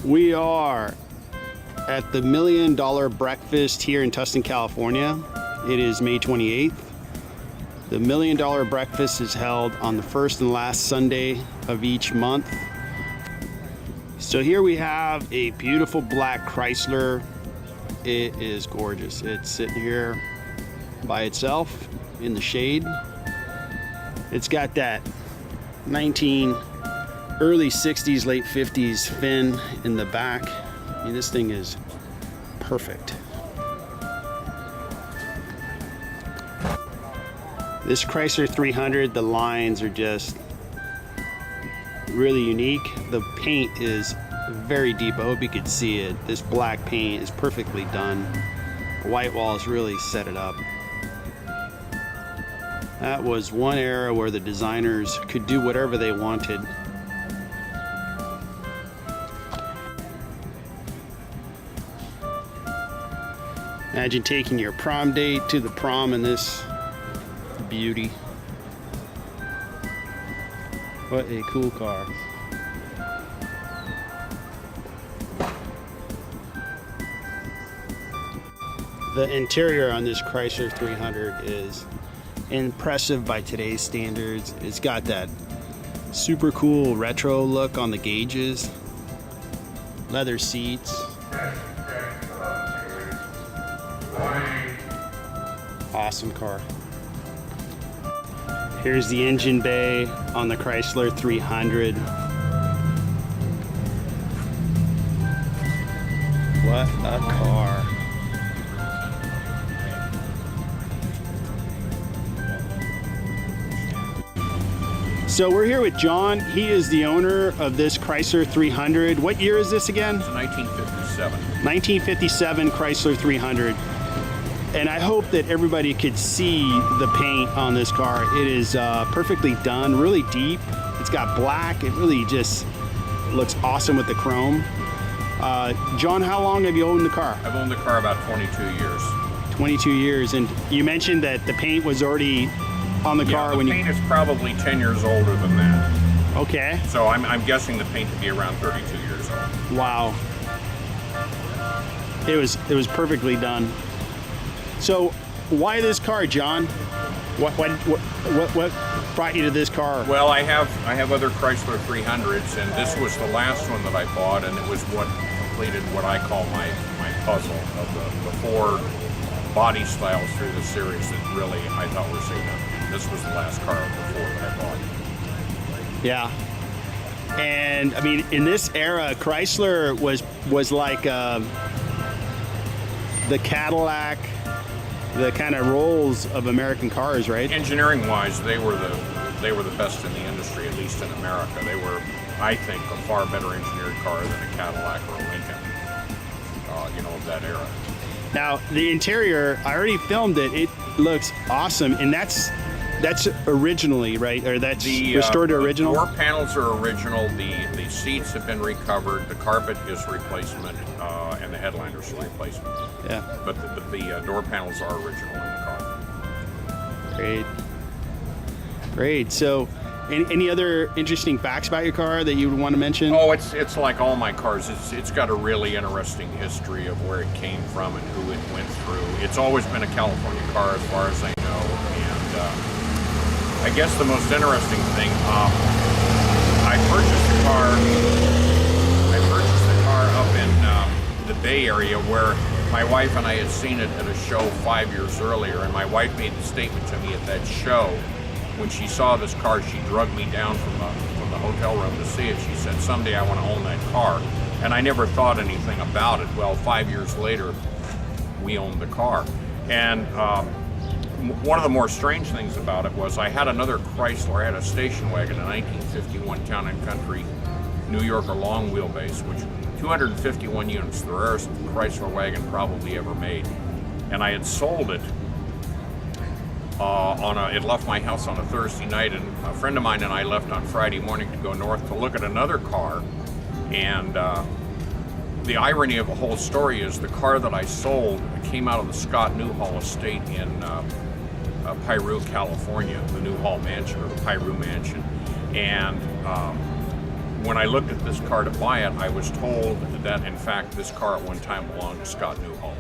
We are at the $1 Million Breakfast here in Tustin, California. It is May 28th. The $1 Million Breakfast is held on the first and last Sunday of each month. So here we have a beautiful black Chrysler. It is gorgeous. It's sitting here by itself in the shade. It's got that early 60s, late 50s fin in the back. I mean, this thing is perfect. This Chrysler 300, the lines are just really unique. The paint is very deep. I hope you could see it. This black paint is perfectly done. The white walls really set it up. That was one era where the designers could do whatever they wanted. Imagine taking your prom date to the prom in this beauty. What a cool car. The interior on this Chrysler 300 is impressive by today's standards. It's got that super cool retro look on the gauges, leather seats. Awesome car. Here's the engine bay on the Chrysler 300. What a car. So we're here with John. He is the owner of this Chrysler 300. What year is this again? It's 1957. 1957 Chrysler 300. And I hope that everybody could see the paint on this car. It is perfectly done, really deep. It's got black. It really just looks awesome with the chrome. John, how long have you owned the car? I've owned the car about 22 years. 22 years. And you mentioned that the paint was already on the car when the paint is probably 10 years older than that. Okay. So I'm guessing the paint to be around 32 years old. Wow. It was perfectly done. So why this car, John? What brought you to this car? Well, I have other Chrysler 300s, and this was the last one that I bought, and it was what completed what I call my puzzle of the four body styles through the series that really I thought were significant. This was the last car of the four that I bought. Yeah. And I mean, in this era, Chrysler was like the Cadillac, the kind of Rolls of American cars, right? Engineering-wise, they were the best in the industry, at least in America. They were, I think, a far better engineered car than a Cadillac or a Lincoln, of that era. Now, the interior, I already filmed it. It looks awesome, and that's originally, right? Or that's restored to original? The door panels are original. The seats have been recovered. The carpet is replacement, and the headliners are replacement. Yeah. But the door panels are original in the car. Great. Great. So, any other interesting facts about your car that you would want to mention? Oh, it's like all my cars. It's got a really interesting history of where it came from and who it went through. It's always been a California car as far as I know. And I guess the most interesting thing, I purchased the car up in the Bay Area where my wife and I had seen it at a show 5 years earlier, and my wife made the statement to me at that show. When she saw this car, she drugged me down from the hotel room to see it. She said, someday I want to own that car. And I never thought anything about it. Well, 5 years later, we owned the car. And one of the more strange things about it was I had another Chrysler. I had a station wagon, a 1951 Town and Country New Yorker long wheelbase, which 251 units, the rarest Chrysler wagon probably ever made. And I had sold it. It left my house on a Thursday night, and a friend of mine and I left on Friday morning to go north to look at another car. And the irony of the whole story is the car that I sold came out of the Scott Newhall estate in Piru, California, the Newhall Mansion, or the Piru Mansion. And when I looked at this car to buy it, I was told that in fact this car at one time belonged to Scott Newhall.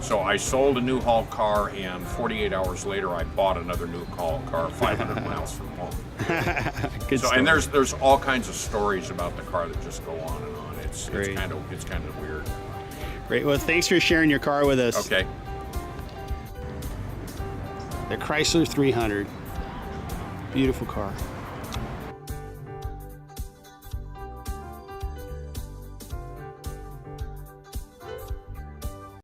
So I sold a Newhall car, and 48 hours later I bought another Newhall car 500 miles from home. Good So, story. and there's all kinds of stories about the car that just go on and on. It's Great. kind of weird. Great. Well, thanks for sharing your car with us. Okay. The Chrysler 300. Beautiful car.